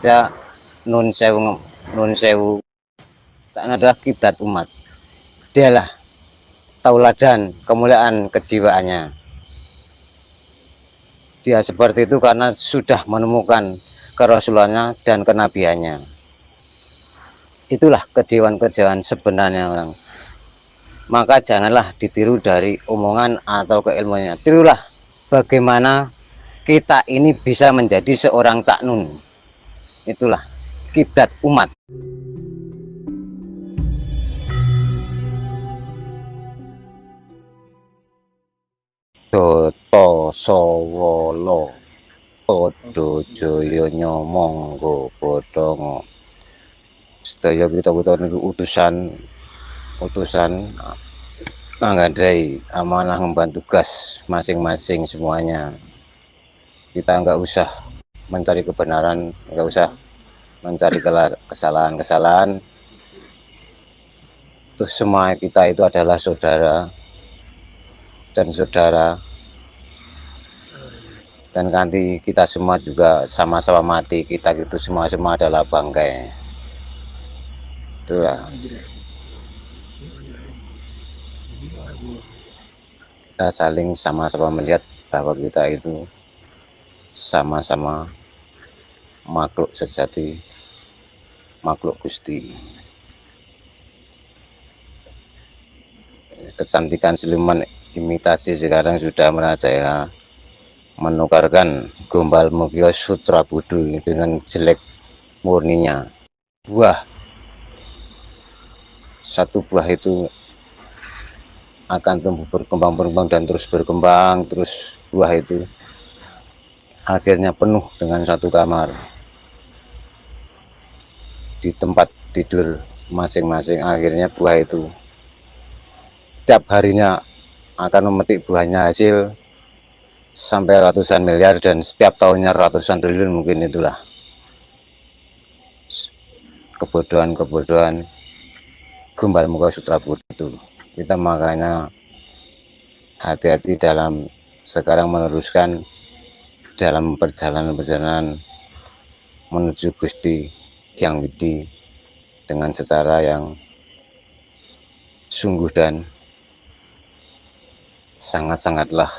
saja nun sewu tak adalah kiblat umat. Dialah tauladan kemuliaan kejiwaannya. Dia seperti itu karena sudah menemukan kerasulannya dan kenabiannya. Itulah kejiwaan-kejiwaan sebenarnya orang. Maka janganlah ditiru dari omongan atau keilmuannya. Tirulah bagaimana kita ini bisa menjadi seorang Cak Nun. Itulah kiblat umat. Toto sawala padha jaya nyamangga padha. Sedaya kita niku utusan nggadhahi amanah ngemban tugas masing-masing semuanya. Kita nggak usah mencari kebenaran, nggak usah mencari kesalahan-kesalahan. Terus semua kita itu adalah saudara dan saudara, dan nanti kita semua juga sama-sama mati. Kita itu semua adalah bangkai. Itulah kita saling sama-sama melihat bahwa kita itu sama-sama makhluk sejati, makhluk Gusti. Kecantikan siluman imitasi sekarang sudah merajalela, menukarkan Gombal Mugia Sutra Budu dengan jelek murninya. Satu buah itu akan tumbuh berkembang dan terus berkembang, terus buah itu akhirnya penuh dengan satu kamar di tempat tidur masing-masing. Akhirnya buah itu tiap harinya akan memetik buahnya hasil sampai ratusan miliar, dan setiap tahunnya ratusan triliun mungkin. Itulah kebodohan Gombal Mugia Sutra Budu itu. Kita makanya hati-hati dalam sekarang meneruskan dalam perjalanan menuju Gusti Hyang Widi dengan secara yang sungguh dan sangat-sangatlah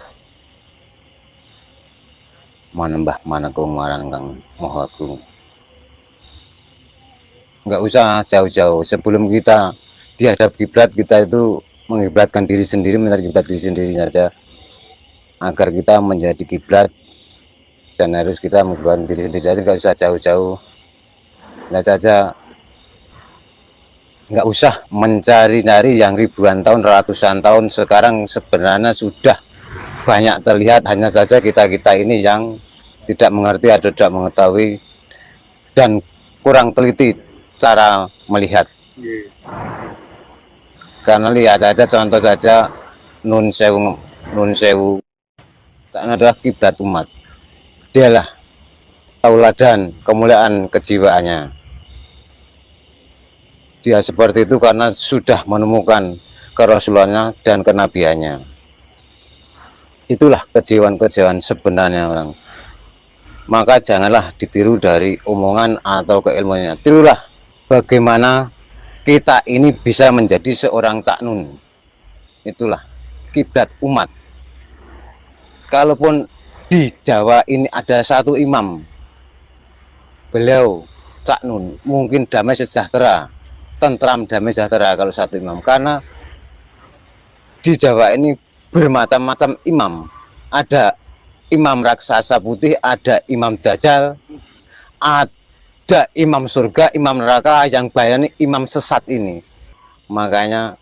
manembah manekung marang Kang Maha Agung. Nggak usah jauh-jauh, sebelum kita dihadap kiblat, kita itu mengiblatkan diri sendiri, mencari kiblat diri sendiri saja, agar kita menjadi kiblat. Dan harus kita mengiblatkan diri sendiri saja, nggak usah jauh-jauh. Nah saja, nggak usah mencari-cari yang ribuan tahun, ratusan tahun. Sekarang sebenarnya sudah banyak terlihat, hanya saja kita ini yang tidak mengerti atau tidak mengetahui dan kurang teliti cara melihat. Karena lihat saja, contoh saja nun sewu tak adalah kiblat umat. Dialah tauladan kemuliaan kejiwaannya. Dia seperti itu karena sudah menemukan kerasulannya dan kenabiannya. Itulah kejiwaan-kejiwaan sebenarnya orang. Maka janganlah ditiru dari omongan atau keilmuannya. Tirulah bagaimana kita ini bisa menjadi seorang Cak Nun. Itulah kiblat umat. Kalaupun di Jawa ini ada satu imam, beliau Cak Nun, mungkin damai sejahtera, tentram damai sejahtera kalau satu imam. Karena di Jawa ini bermacam-macam imam. Ada imam raksasa putih, ada imam dajjal, ada imam surga, imam neraka, yang bayani imam sesat ini. Makanya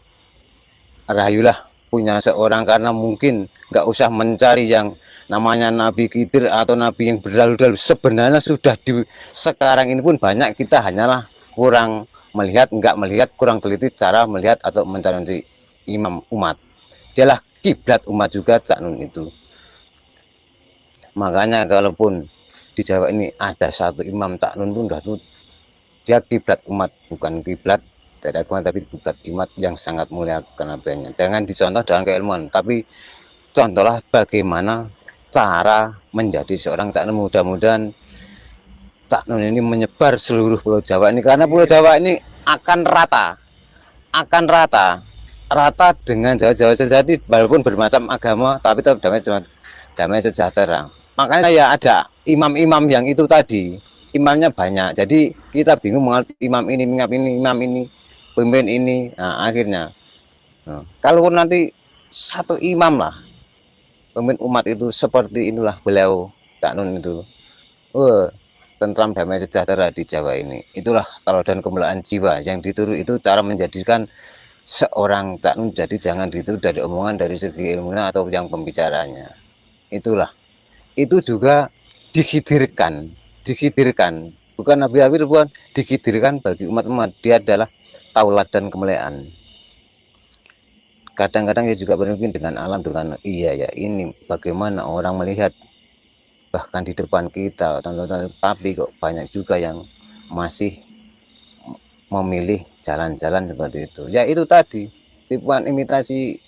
rahayulah punya seorang, karena mungkin nggak usah mencari yang namanya Nabi Khidir atau Nabi yang berlalu-lalu. Sebenarnya sudah di sekarang ini pun banyak, kita hanyalah kurang melihat, nggak melihat, kurang teliti cara melihat atau mencari imam umat. Dialah kiblat umat juga Cak Nun itu. Makanya kalaupun di Jawa ini ada satu imam Cak Nun pun dia kiblat umat, bukan kiblat tidak kuat, tapi kiblat umat yang sangat mulia kenabiannya. Jangan dicontoh dengan keilmuan, tapi contohlah bagaimana cara menjadi seorang Cak Nun. Mudah-mudahan Cak Nun ini menyebar seluruh Pulau Jawa ini, karena Pulau Jawa ini akan rata dengan Jawa sejati, walaupun bermacam agama tapi tetap damai sejahtera. Makanya ya ada imam-imam yang itu tadi, imamnya banyak, jadi kita bingung mengerti imam ini, pemimpin ini. Nah, akhirnya kalau nanti satu imam lah pemimpin umat itu, seperti inilah beliau Cak Nun itu, tentram damai sejahtera di Jawa ini. Itulah teladan kemuliaan jiwa yang ditiru, itu cara menjadikan seorang Cak Nun. Jadi jangan ditiru dari omongan, dari segi ilmunya atau yang pembicaranya. Itulah, itu juga dihidirkan, bukan nabi-nabi, bukan, dihidirkan bagi umat-umat. Dia adalah tauladan kemuliaan. Kadang-kadang dia juga bermimpi dengan alam, dengan iya ya, ini bagaimana orang melihat bahkan di depan kita, tapi kok banyak juga yang masih memilih jalan-jalan seperti itu. Ya itu tadi, tipuan imitasi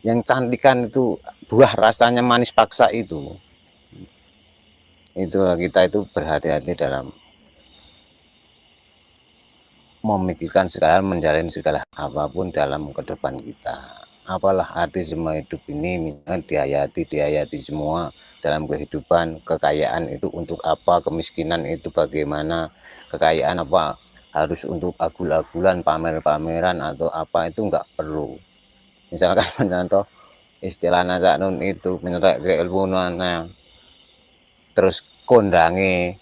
yang cantikan itu, buah rasanya manis paksa itu. Itulah, kita itu berhati-hati dalam memikirkan segala, menjalani segala apapun dalam kehidupan kita. Apalah arti semua hidup ini, misalnya dihayati semua dalam kehidupan. Kekayaan itu untuk apa, kemiskinan itu bagaimana, kekayaan apa harus untuk agul-agulan, pamer-pameran atau apa, itu enggak perlu. Misalkan mencontoh istilah Cak Nun itu, mencontoh keilmuannya, terus kondangi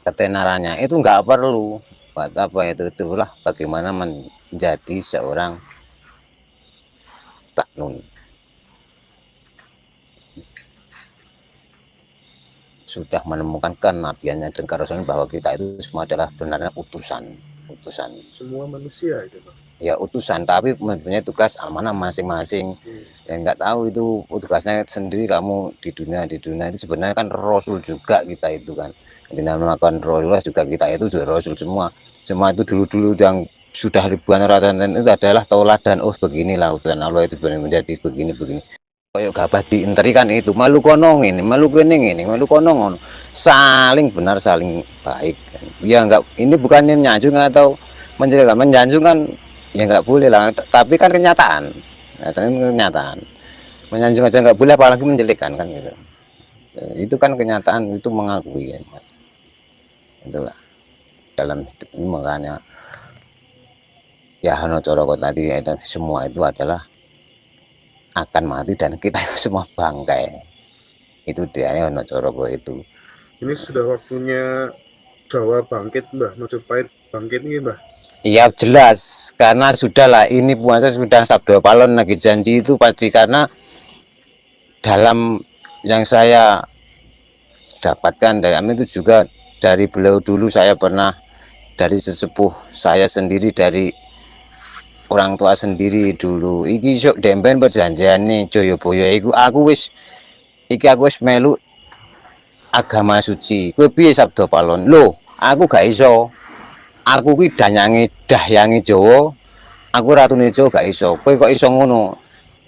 ketenarannya, itu enggak perlu. Buat apa itu? Itulah bagaimana menjadi seorang Cak Nun. Sudah menemukan kenabiannya dan kerasulan, bahwa kita itu semua adalah benarnya utusan. Semua manusia itu, Pak. Ya utusan, tapi mempunyai tugas amanah masing-masing. Ya nggak tahu itu tugasnya sendiri. Kamu di dunia itu sebenarnya kan rasul juga kita itu kan. Dinamakan rasulullah juga, kita itu juga rasul semua. Semua itu dulu yang sudah ribuan ratusan itu adalah tauladan. Oh beginilah utusan Allah itu menjadi begini. Kayak gabah diinterikan itu, malu konong ini, malu kening ini, malu konong, saling benar, saling baik. Ya enggak, ini bukannya menyanjung atau menjelekkan. Menyanjung kan ya enggak boleh lah, tapi kan kenyataan. Menyanjung aja enggak boleh, apalagi menjelekkan kan gitu. Itu kan kenyataan, itu mengakui ya. Itulah dalam hidup ini. Makanya ya Hano Coroko tadi, semua itu adalah akan mati dan kita semua bangkai. Itu dia Hano Coroko itu. Ini sudah waktunya Jawa bangkit, Mbah. Majapahit bangkit nih, Mbah. Iya jelas, karena sudahlah, ini puasa sudah Sabdo Palon lagi janji itu pasti. Karena dalam yang saya dapatkan dari Amin itu juga dari beliau dulu, saya pernah dari sesepuh saya sendiri, dari orang tua sendiri dulu, iki sok demben perjanjian nih Joyoboyo iku, aku wis melu agama suci. Kowe piye Sabdo Palon? Loh, aku gak iso. Aku ki dahyangi Jawa. Aku ratune Jawa gak iso. Kowe kok iso ngono?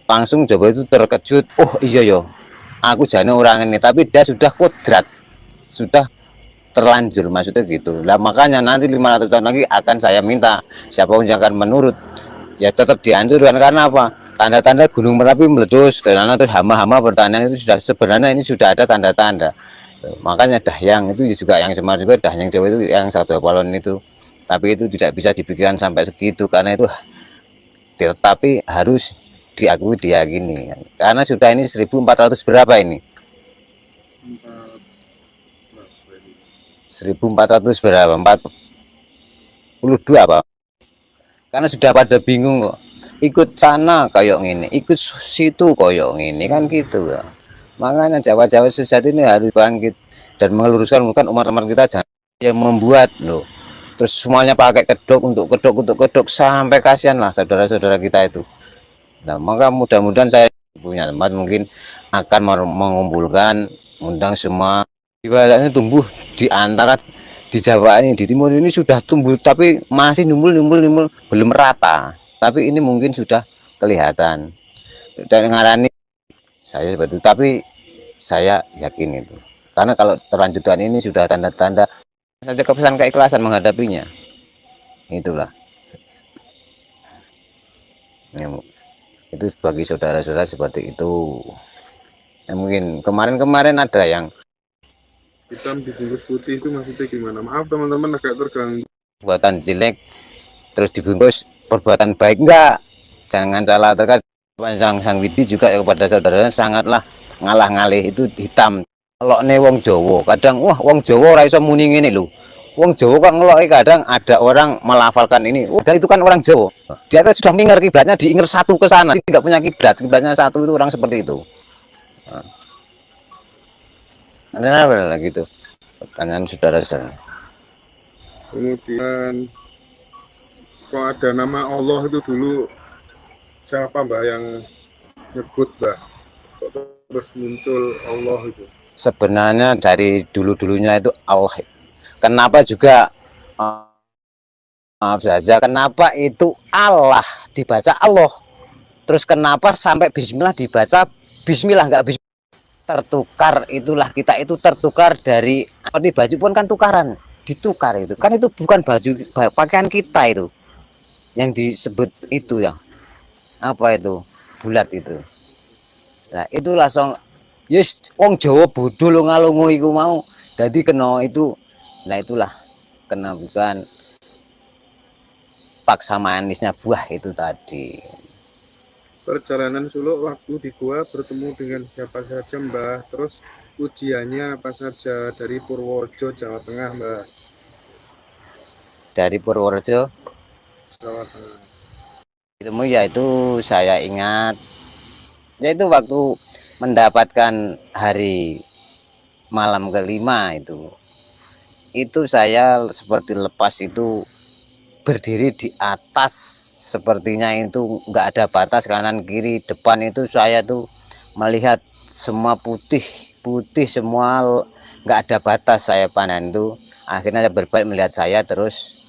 Langsung Jawa itu terkejut. Oh iya yo. Aku jane orang ini, tapi dia sudah kodrat. Sudah terlanjur, maksudnya gitu. Lah makanya nanti 500 tahun lagi akan saya minta siapapun yang akan menurut, ya tetap dihancurkan. Karena apa? Tanda-tanda Gunung Merapi meletus, karena terus hama-hama pertanian itu sudah, sebenarnya ini sudah ada tanda-tanda. Makanya dahyang itu juga, yang Semar juga dahyang Jawa itu, yang Sabdo Palon itu. Tapi itu tidak bisa dipikirkan sampai segitu, karena itu tetapi harus diakui, diyakini. Karena sudah ini 1400 berapa ini? 1400 berapa? 42 apa? Karena sudah pada bingung kok. Ikut sana kayak gini, ikut situ kayak gini kan gitu ya. Makanya Jawa sejati ini harus bangkit dan meluruskan umat-umat kita, jangan yang membuat loh. Terus semuanya pakai kedok untuk kedok, sampai kasihan lah saudara-saudara kita itu. Nah, maka mudah-mudahan saya punya tempat mungkin akan mengumpulkan, undang semua. Jiwanya tumbuh di antara, di Jawa ini, di timur ini sudah tumbuh, tapi masih numbul, belum rata. Tapi ini mungkin sudah kelihatan. Dan ngarani saya seperti itu, tapi saya yakin itu. Karena kalau terlanjutkan ini sudah tanda-tanda saja kepesan keikhlasan menghadapinya. Itulah. Itu bagi saudara-saudara seperti itu. Ya, mungkin kemarin-kemarin ada yang Hitam dibungkus putih itu maksudnya gimana? Maaf teman-teman agak terganggu. perbuatan jelek terus dibungkus perbuatan baik, enggak. Jangan salah terkait. Sang Widi juga kepada saudaranya sangatlah ngalah ngalih, itu hitam. Kalau nih wong Jawa kadang wah wong Jawa ora iso muni ngene lho. Wong Jawa kok ngeloki, kadang ada orang melafalkan ini. Udah itu kan orang Jawa. Dia kan sudah mengingat kiblatnya, diingat satu ke sana. Tidak punya kiblat, kiblatnya satu, itu orang seperti itu. Nah, apa gitu. Pertanyaan saudara-saudara. Kemudian kok ada nama Allah itu dulu siapa Mbak yang nyebut Mbak? Kok terus muncul Allah itu? Sebenarnya dari dulu-dulunya itu Allah. Kenapa juga maaf saja, kenapa itu Allah dibaca Allah, terus kenapa sampai Bismillah dibaca Bismillah, enggak Bismillah? Tertukar, itulah kita itu tertukar dari seperti baju pun kan tukaran, ditukar itu kan, itu bukan baju pakaian kita itu yang disebut itu ya apa itu bulat itu. Nah itulah song yes wong Jawa bodoh lo ngalungu iku mau jadi kena itu. Nah itulah kena bukan paksa manisnya buah itu tadi. Perjalanan suluk waktu di gua bertemu dengan siapa saja Mbah, terus ujiannya apa saja dari Purworejo Jawa Tengah Mbah. Dari Purworejo Jawa Tengah. ketemu yaitu saya ingat yaitu waktu mendapatkan hari malam kelima itu saya seperti lepas itu berdiri di atas, sepertinya itu nggak ada batas kanan kiri depan, itu saya tuh melihat semua putih putih semua, nggak ada batas saya pandang itu. Akhirnya saya berbalik melihat saya, terus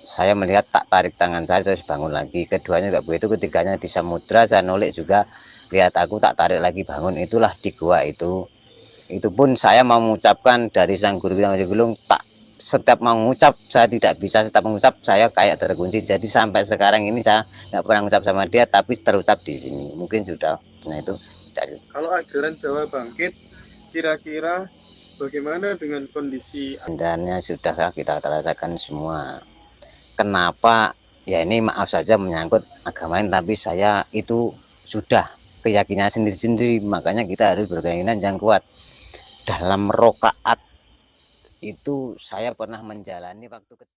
saya melihat tak tarik tangan saya terus bangun lagi. Keduanya juga begitu, ketiganya di samudra saya nolek juga lihat aku tak tarik lagi bangun. Itulah di gua itu pun saya mau mengucapkan dari sang guru yang Gulung, tak setiap mau mengucap saya tidak bisa, setiap mengucap saya kayak terkunci. Jadi sampai sekarang ini saya nggak pernah mengucap sama dia, tapi terucap di sini. Mungkin sudah. Nah itu dari. Kalau ajaran Jawa Bangkit kira-kira bagaimana dengan kondisi Andanya sudah kita rasakan semua. Kenapa ya, ini maaf saja menyangkut agama lain, tapi saya itu sudah keyakinan sendiri-sendiri, makanya kita harus berkeyakinan yang kuat. Dalam rokaat itu saya pernah menjalani waktu